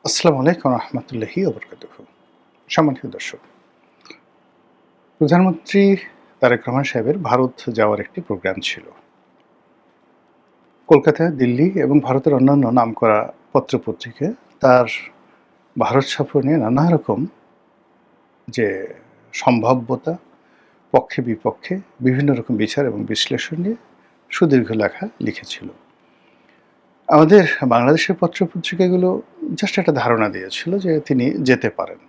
আসসালামু আলাইকুম রহমতুল্লাহি ওবরকাতুহু। সম্মানিত দর্শক, প্রধানমন্ত্রী তারেক রহমান সাহেবের ভারত যাওয়ার একটি প্রোগ্রাম ছিল। কলকাতা, দিল্লি এবং ভারতের অন্যান্য নামকরা পত্রপত্রিকা তার ভারত সফর নিয়ে নানা রকম যে সম্ভাব্যতা, পক্ষে বিপক্ষে বিভিন্ন রকম বিচার এবং বিশ্লেষণ নিয়ে সুদীর্ঘ লেখা লিখেছিল। আমাদের বাংলাদেশের পত্রপত্রিকাগুলো জাস্ট একটা ধারণা দিয়েছিল যে তিনি যেতে পারেন।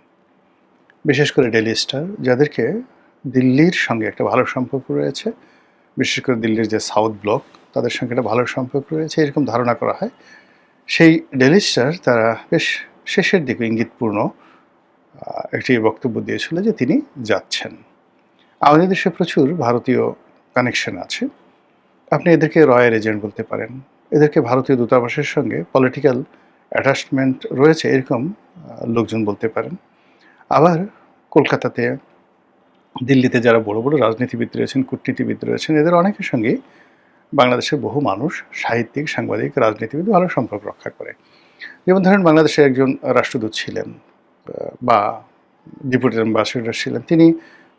বিশেষ করে ডেইলি স্টার, যাদেরকে দিল্লির সঙ্গে একটা ভালো সম্পর্ক রয়েছে, বিশেষ করে দিল্লির যে সাউথ ব্লক, তাদের সঙ্গে একটা ভালো সম্পর্ক রয়েছে, এরকম ধারণা করা হয়। সেই ডেইলি স্টার তারা বেশ শেষের দিকে ইঙ্গিতপূর্ণ একটি বক্তব্য দিয়েছিল যে তিনি যাচ্ছেন। আমাদের দেশে প্রচুর ভারতীয় কানেকশন আছে। আপনি এদেরকে রয়্যাল এজেন্ট বলতে পারেন, এদেরকে ভারতীয় দূতাবাসের সঙ্গে পলিটিক্যাল অ্যাটাচমেন্ট রয়েছে এরকম লোকজন বলতে পারেন। আবার কলকাতাতে, দিল্লিতে যারা বড় বড় রাজনীতিবিদ রয়েছেন, কূটনীতিবিদ রয়েছেন, এদের অনেকের সঙ্গেই বাংলাদেশের বহু মানুষ, সাহিত্যিক, সাংবাদিক, রাজনীতিবিদ ভালো সম্পর্ক রক্ষা করে। যেমন ধরেন, বাংলাদেশে একজন রাষ্ট্রদূত ছিলেন বা ডেপুটি অ্যাম্বাসেডর ছিলেন, তিনি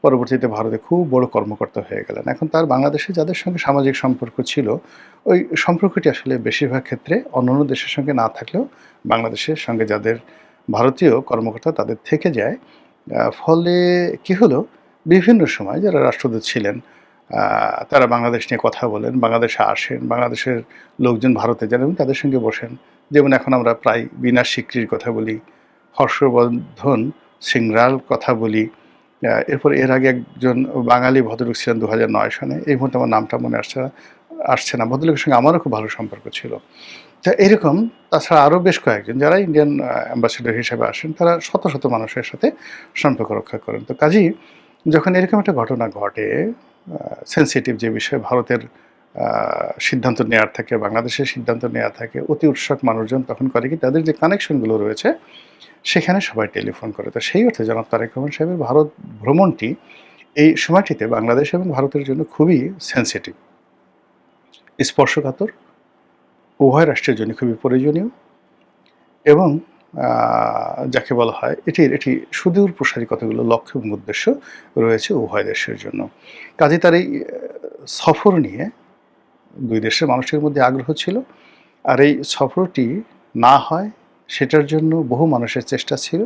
পরবর্তীতে ভারতে খুব বড় কর্মকর্তা হয়ে গেলেন। এখন তার বাংলাদেশে যাদের সঙ্গে সামাজিক সম্পর্ক ছিল, ওই সম্পর্কটি আসলে বেশিরভাগ ক্ষেত্রে অন্যান্য দেশের সঙ্গে না থাকলেও বাংলাদেশের সঙ্গে যাদের ভারতীয় কর্মকর্তা তাদের থেকে যায়। ফলে কি হলো, বিভিন্ন সময় যারা রাষ্ট্রদূত ছিলেন তারা বাংলাদেশ নিয়ে কথা বলেন, বাংলাদেশে আসেন, বাংলাদেশের লোকজন ভারতে যান এবং তাদের সঙ্গে বসেন। যেমন এখন আমরা প্রায় বিনাশ সিকরির কথা বলি, হর্ষবর্ধন সিংরার কথা বলি। এরপর এর আগে একজন বাঙালি ভদ্রলোক ছিলেন 2009 সনে, এই মুহূর্তে আমার নামটা মনে আসছে না। ভদ্রলোকের সঙ্গে আমারও খুব ভালো সম্পর্ক ছিল। তা এরকম তাছাড়া আরও বেশ কয়েকজন যারা ইন্ডিয়ান অ্যাম্বাসেডর হিসেবে আসেন, তারা শত শত মানুষের সাথে সম্পর্ক রক্ষা করেন। তো কাজেই যখন এরকম একটা ঘটনা ঘটে, সেন্সিটিভ যে বিষয়ে ভারতের সিদ্ধান্ত নেওয়ার থাকে, বাংলাদেশের সিদ্ধান্ত নেওয়া থাকে, অতি উৎসুক মানুষজন তখন করে কি, তাদের যে কানেকশনগুলো রয়েছে সেখানে সবাই টেলিফোন করে। তো সেই অর্থে জনাব তারেক রহমান সাহেবের ভারত ভ্রমণটি এই সময়টিতে বাংলাদেশ এবং ভারতের জন্য খুবই সেন্সিটিভ, স্পর্শকাতর, উভয় রাষ্ট্রের জন্য খুবই প্রয়োজনীয় এবং যাকে বলা হয় এটি সুদূর প্রসারী কতগুলো লক্ষ্য এবং উদ্দেশ্য রয়েছে উভয় দেশের জন্য। কাজে তার এই সফর নিয়ে দুই দেশের মানুষের মধ্যে আগ্রহ ছিল। আর এই সফরটি না হয় সেটার জন্য বহু মানুষের চেষ্টা ছিল,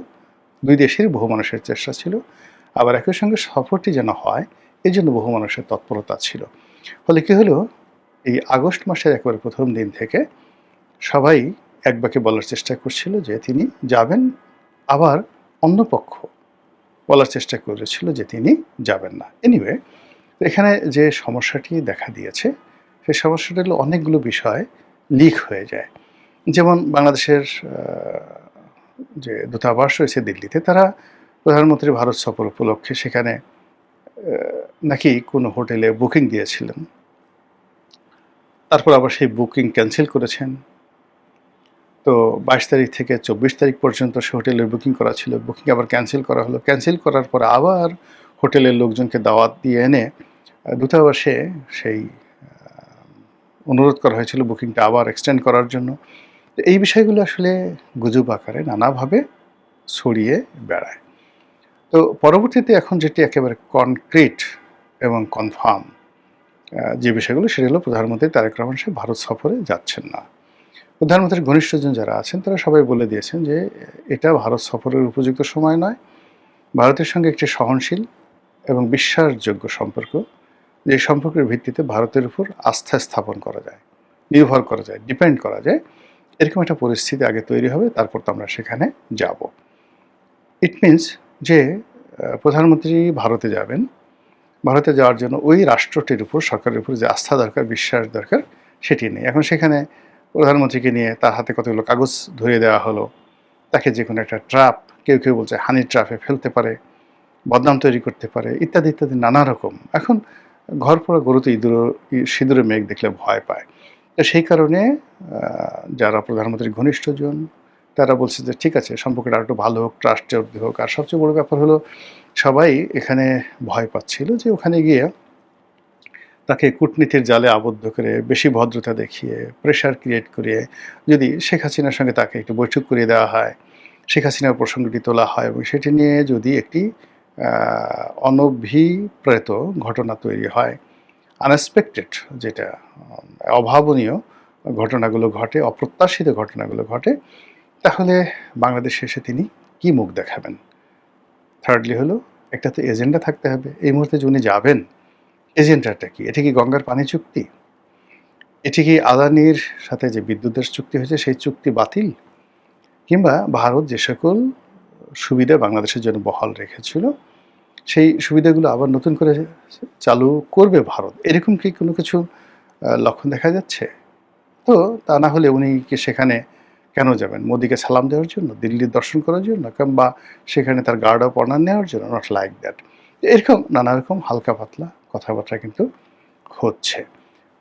দুই দেশেরই বহু মানুষের চেষ্টা ছিল। আবার একই সঙ্গে সফরটি যেন হয় এই জন্য বহু মানুষের তৎপরতা ছিল। ফলে কী হলো, এই আগস্ট মাসের একেবারে প্রথম দিন থেকে সবাই একবাকে বলার চেষ্টা করছিল যে তিনি যাবেন, আবার অন্য পক্ষ বলার চেষ্টা করেছিল যে তিনি যাবেন না। এনিওয়ে, এখানে যে সমস্যাটি দেখা দিয়েছে, সেই সমস্যাটা হলো অনেকগুলো বিষয় লিক হয়ে যায়। যেমন বাংলাদেশের যে দূতাবাস রয়েছে দিল্লিতে, তারা প্রধানমন্ত্রী ভারত সফর উপলক্ষে সেখানে নাকি কোনো হোটেলে বুকিং দিয়েছিলেন, তারপর আবার সেই বুকিং ক্যান্সেল করেছেন। তো 22 তারিখ থেকে 24 তারিখ পর্যন্ত সে হোটেলের বুকিং করা ছিল, বুকিং আবার ক্যান্সেল করা হলো। ক্যান্সেল করার পর আবার হোটেলের লোকজনকে দাওয়াত দিয়ে এনে দূতাবাসে সেই অনুরোধ করা হয়েছিল বুকিংটা আবার এক্সটেন্ড করার জন্য। তো এই বিষয়গুলো আসলে গুজব আকারে নানাভাবে ছড়িয়ে বেড়ায়। তো পরবর্তীতে এখন যেটি একেবারে কনক্রিট এবং কনফার্ম যে বিষয়গুলো, সেটা হলো প্রধানমন্ত্রী তারেক রহমান সাহেব ভারত সফরে যাচ্ছেন না। প্রধানমন্ত্রীর ঘনিষ্ঠজন যারা আছেন তারা সবাই বলে দিয়েছেন যে এটা ভারত সফরের উপযুক্ত সময় নয়। ভারতের সঙ্গে একটি সহনশীল এবং বিশ্বাসযোগ্য সম্পর্ক, যে সম্পর্কের ভিত্তিতে ভারতের উপর আস্থা স্থাপন করা যায়, নির্ভর করা যায়, ডিপেন্ড করা যায়, এরকম একটা পরিস্থিতি আগে তৈরি হবে, তারপর তো আমরা সেখানে যাব। ইট মিনস যে প্রধানমন্ত্রী ভারতে যাবেন, ভারতে যাওয়ার জন্য ওই রাষ্ট্রটির উপর, সরকারের উপর যে আস্থা দরকার, বিশ্বাস দরকার, সেটি নেই। এখন সেখানে প্রধানমন্ত্রীকে নিয়ে তার হাতে কতগুলো কাগজ ধরিয়ে দেওয়া হলো, তাকে যে কোনো একটা ট্র্যাপ, কেউ কেউ বলছে হানি ট্র্যাপে ফেলতে পারে, বদনাম তৈরি করতে পারে, ইত্যাদি ইত্যাদি নানা রকম। এখন ঘর পড়া গরুতে সিঁদুরে মেঘ দেখলে ভয় পায়। তো সেই কারণে যারা প্রধানমন্ত্রীর ঘনিষ্ঠজন তারা বলছে যে ঠিক আছে, সম্পর্কটা আরেকটু ভালো হোক, ট্রাস্ট হোক। আর সবচেয়ে বড় ব্যাপার হলো, সবাই এখানে ভয় পাচ্ছিল যে ওখানে গিয়ে তাকে কূটনীতির জালে আবদ্ধ করে, বেশি ভদ্রতা দেখিয়ে, প্রেশার ক্রিয়েট করিয়ে যদি শেখ হাসিনার সঙ্গে তাকে একটু বৈঠক করিয়ে দেওয়া হয়, শেখ হাসিনার প্রসঙ্গটি তোলা হয় এবং সেটি নিয়ে যদি একটি অনভিপ্রেত ঘটনা তৈরি হয়, আনএক্সপেক্টেড, যেটা অভাবনীয় ঘটনাগুলো ঘটে, অপ্রত্যাশিত ঘটনাগুলো ঘটে, তাহলে বাংলাদেশে এসে তিনি কি মুখ দেখাবেন? থার্ডলি হলো, একটা তো এজেন্ডা থাকতে হবে। এই মুহূর্তে উনি যাবেন, এজেন্ডাটা কি? এটা কি গঙ্গার পানি চুক্তি? এটি কি আদানির সাথে যে বিদ্যুতের চুক্তি হয়েছে সেই চুক্তি বাতিল? কিংবা ভারত যে সকল সুবিধা বাংলাদেশের জন্য বহাল রেখেছিল সেই সুবিধাগুলো আবার নতুন করে চালু করবে ভারত, এরকম কি কোনো কিছু লক্ষণ দেখা যাচ্ছে? তো তা না হলে উনি কি সেখানে কেন যাবেন? মোদিকে সালাম দেওয়ার জন্য, দিল্লির দর্শন করার জন্য, কিংবা সেখানে তার গার্ড অফ অনার নেওয়ার জন্য? Not like that. এরকম নানা রকম হালকা পাতলা কথাবার্তা কিন্তু হচ্ছে।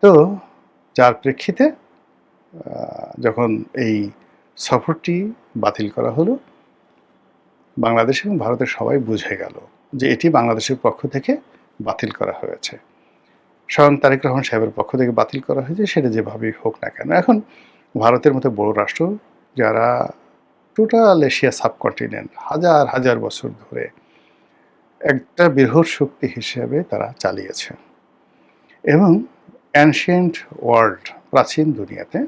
তো যার প্রেক্ষিতে যখন এই সফরটি বাতিল করা হলো, বাংলাদেশ এবং ভারতের সবাই বুঝে গেল যে এটি বাংলাদেশের পক্ষ থেকে বাতিল করা হয়েছে, স্বয়ং তারেক রহমান সাহেবের পক্ষ থেকে বাতিল করা হয়েছে, সেটা যেভাবেই হোক না কেন। এখন ভারতের মতো বড় রাষ্ট্র, যারা টোটাল এশিয়া সাবকন্টিনেন্ট হাজার হাজার বছর ধরে একটা বৃহৎ শক্তি হিসেবে তারা চালিয়েছে, এবং অ্যানশিয়েন্ট ওয়ার্ল্ড, প্রাচীন দুনিয়াতে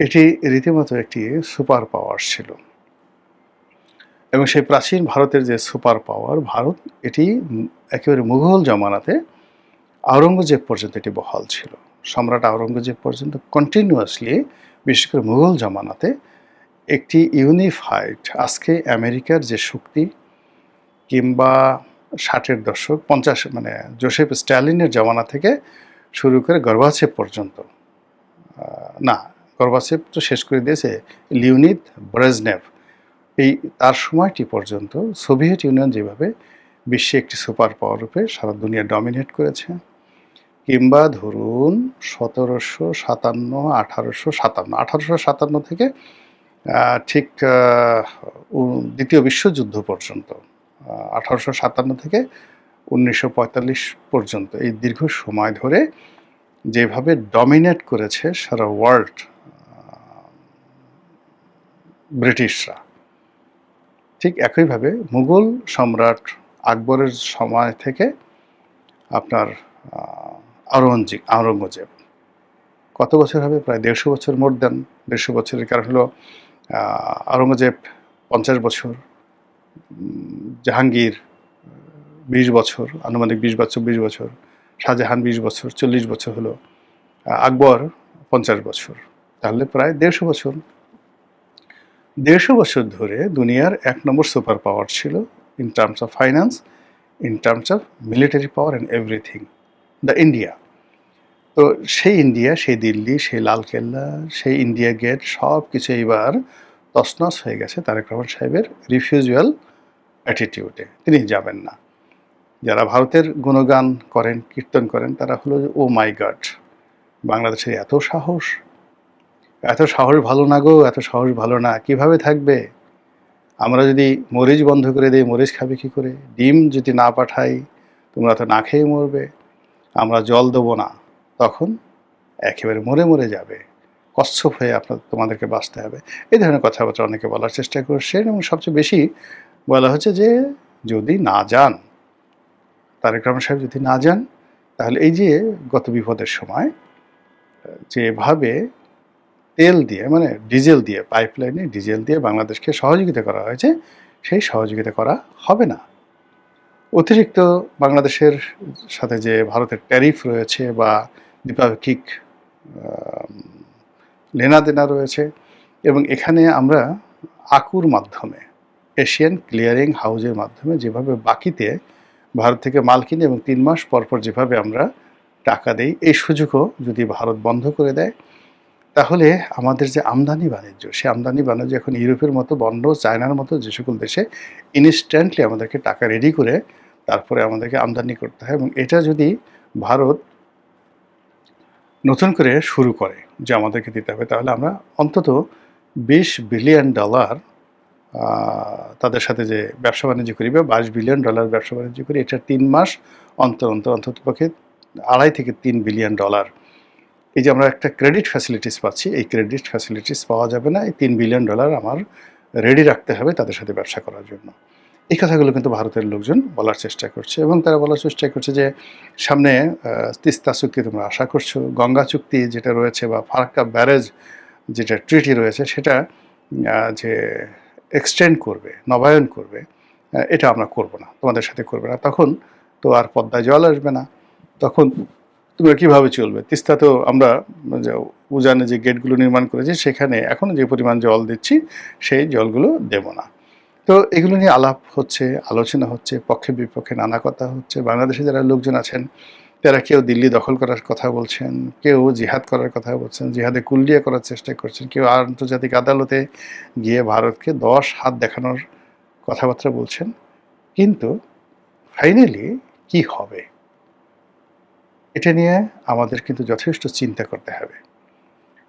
এটি রীতিমতো একটি সুপার পাওয়ার ছিল, এবং সেই প্রাচীন ভারতের যে সুপার পাওয়ার ভারত, এটি একেবারে মুঘল জমানাতে আওরঙ্গজেব পর্যন্ত এটি বহাল ছিল। সম্রাট আওরঙ্গজেব পর্যন্ত কন্টিনিউয়াসলি, বিশেষ করে মুঘল জমানাতে, একটি ইউনিফাইড, আজকে আমেরিকার যে শক্তি, কিংবা 60-এর দশক 50, মানে জোসেফ স্ট্যালিনের জমানা থেকে শুরু করে গর্বাচেভ পর্যন্ত, না গর্বাচেভ তো শেষ করে দিয়েছে লিওনিদ ব্রেজনেভ, এই তার সময়টি পর্যন্ত সোভিয়েত ইউনিয়ন যেভাবে বিশ্বে একটি সুপার পাওয়ার রূপে সারা দুনিয়া ডমিনেট করেছে, কিংবা ধরুন 1857 থেকে ঠিক দ্বিতীয় বিশ্বযুদ্ধ পর্যন্ত, 1857 থেকে 1945 পর্যন্ত, এই দীর্ঘ সময় ধরে যেভাবে ডমিনেট করেছে সারা ওয়ার্ল্ড ব্রিটিশরা, ঠিক একইভাবে মুঘল সম্রাট আকবরের সময় থেকে আপনার আওরঙ্গজেব, কত বছর হবে? প্রায় 150 বছর, মোর দেন 150 বছরের। কারণ হলো আওরঙ্গজেব 50 বছর, জাহাঙ্গীর 20 বছর, আনুমানিক 20 বছর, শাহজাহান 20 বছর, 40 বছর হলো, আকবর 50 বছর, তাহলে প্রায় 150 বছর। 150 বছর ধরে দুনিয়ার 1 নম্বর সুপার পাওয়ার ছিল in terms of finance, in terms of military power and everything, the India. তো সেই ইন্ডিয়া, সেই দিল্লি, সেই লালকেল্লা, সেই ইন্ডিয়া গেট, সব কিছু এবার তছনছ হয়ে গেছে তারেক রহমান সাহেবের রিফিউজুয়াল অ্যাটিটিউডে। তিনি যাবেন না। যারা ভারতের গুণগান করেন, কীর্তন করেন, তারা হলো ও মাই গড, বাংলাদেশের এত সাহস, এত সাহস ভালো না গো, এত সাহস ভালো না, কিভাবে থাকবে? আমরা যদি মরিচ বন্ধ করে দিই, মরিচ খাবে কী করে? ডিম যদি না পাঠাই, তোমরা তো না খেয়ে মরবে। আমরা জল দেবো না, তখন একেবারে মরে মরে যাবে, কচ্ছপ হয়ে তোমাদেরকে বাঁচতে হবে। এই ধরনের কথাবার্তা অনেকে বলার চেষ্টা করছেন, এবং সবচেয়ে বেশি বলা হচ্ছে যে যদি না যান, তারেক রহমান সাহেব যদি না যান, তাহলে এই যে গত বিপদের সময় যেভাবে তেল দিয়ে, মানে ডিজেল দিয়ে, পাইপলাইনে ডিজেল দিয়ে বাংলাদেশকে সহযোগিতা করা হয়েছে, সেই সহযোগিতা করা হবে না। অতিরিক্ত বাংলাদেশের সাথে যে ভারতের ট্যারিফ রয়েছে বা দ্বিপাক্ষিক লেনাদেনা রয়েছে, এবং এখানে আমরা আকুর মাধ্যমে, এশিয়ান ক্লিয়ারিং হাউজের মাধ্যমে যেভাবে বাকিতে ভারত থেকে মাল কিনে এবং 3 মাস পরপর যেভাবে আমরা টাকা দেই, এই সুযোগও যদি ভারত বন্ধ করে দেয়, তাহলে আমাদের যে আমদানি বাণিজ্য, সে আমদানি বাণিজ্য এখন ইউরোপের মতো বন্ধ, চায়নার মতো যে সকল দেশে ইনস্ট্যান্টলি আমাদেরকে টাকা রেডি করে তারপরে আমাদেরকে আমদানি করতে হয়, এবং এটা যদি ভারত নতুন করে শুরু করে যে আমাদেরকে দিতে হবে, তাহলে আমরা অন্তত $20 বিলিয়ন তাদের সাথে যে ব্যবসা বাণিজ্য করি, বা $22 বিলিয়ন ব্যবসা বাণিজ্য করি, এটা 3 মাস অন্ততপক্ষে $2.5 থেকে $3 বিলিয়ন। এই যে আমরা একটা ক্রেডিট ফ্যাসিলিটিস পাচ্ছি, এই ক্রেডিট ফ্যাসিলিটিস পাওয়া যাবে না। এই $3 বিলিয়ন আমার রেডি রাখতে হবে তাদের সাথে ব্যবসা করার জন্য। এই কথাগুলো কিন্তু ভারতের লোকজন বলার চেষ্টা করছে এবং তারা বলার চেষ্টা করছে যে সামনে তিস্তা চুক্তি তোমরা আশা করছো, গঙ্গা চুক্তি যেটা রয়েছে বা ফারাক্কা ব্যারেজ যেটা ট্রিটি রয়েছে সেটা যে এক্সটেন্ড করবে, নবায়ন করবে, এটা আমরা করব না, তোমাদের সাথে করবে না। তখন তো আর পদ্মায় জল আসবে না। তখন তোমরা কীভাবে চলবে? তিস্তা তো আমরা যে উজানে যে গেটগুলো নির্মাণ করেছি সেখানে এখনও যে পরিমাণ জল দিচ্ছি সেই জলগুলো দেব না। তো এগুলো নিয়ে আলাপ হচ্ছে, আলোচনা হচ্ছে, পক্ষে বিপক্ষে নানা কথা হচ্ছে। বাংলাদেশে যারা লোকজন আছেন তারা কেউ দিল্লি দখল করার কথা বলছেন, কেউ জিহাদ করার কথা বলছেন, জিহাদে কুল্লিয়া করার চেষ্টা করছেন, কেউ আন্তর্জাতিক আদালতে গিয়ে ভারতকে 10 হাত দেখানোর কথাবার্তা বলছেন। কিন্তু ফাইনালি কি হবে? এটা নিয়ে আমাদের কিন্তু যথেষ্ট চিন্তা করতে হবে।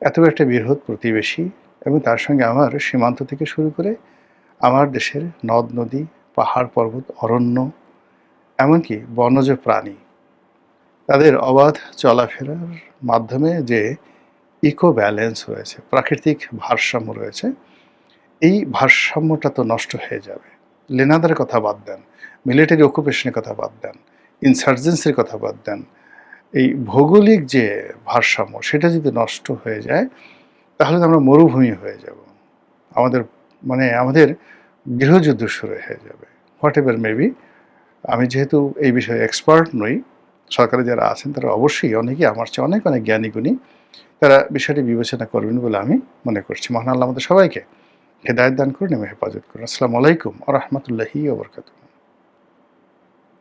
এত একটা বৃহৎ প্রতিবেশী এবং তার সঙ্গে আমার সীমান্ত থেকে শুরু করে আমার দেশের নদ-নদী, পাহাড়-পর্বত, অরণ্য, এমনকি বনজ প্রাণী, তাদের অবাধ চলাফেরার মাধ্যমে যে ইকো ব্যালেন্স রয়েছে, প্রাকৃতিক ভারসাম্য রয়েছে, এই ভারসাম্যটা তো নষ্ট হয়ে যাবে। লেনাদের কথা বাদ দেন, মিলিটারি অকুপেশনের কথা বাদ দেন, ইনসার্জেন্সির কথা বাদ দেন। এই ভৌগোলিক যে ভারসাম্য সেটা যদি নষ্ট হয়ে যায় তাহলে তো আমরা মরুভূমি হয়ে যাব। আমাদের আমাদের গৃহযুদ্ধ শুরু হয়ে যাবে। What ever maybe. আমি যেহেতু এই বিষয়ে এক্সপার্ট নই, সরকারে যারা আছেন তারা অবশ্যই অনেকেই আমার চেয়ে অনেক জ্ঞানী-গুণী। তারা বিষয়টি বিবেচনা করবেন বলে আমি মনে করছি। মহান আল্লাহ আমাদের সবাইকে হেদায়েত দান করুন এবং হেফাজত করুন। আসসালামু আলাইকুম ওয়া রাহমাতুল্লাহি ওয়া বারাকাতুহু।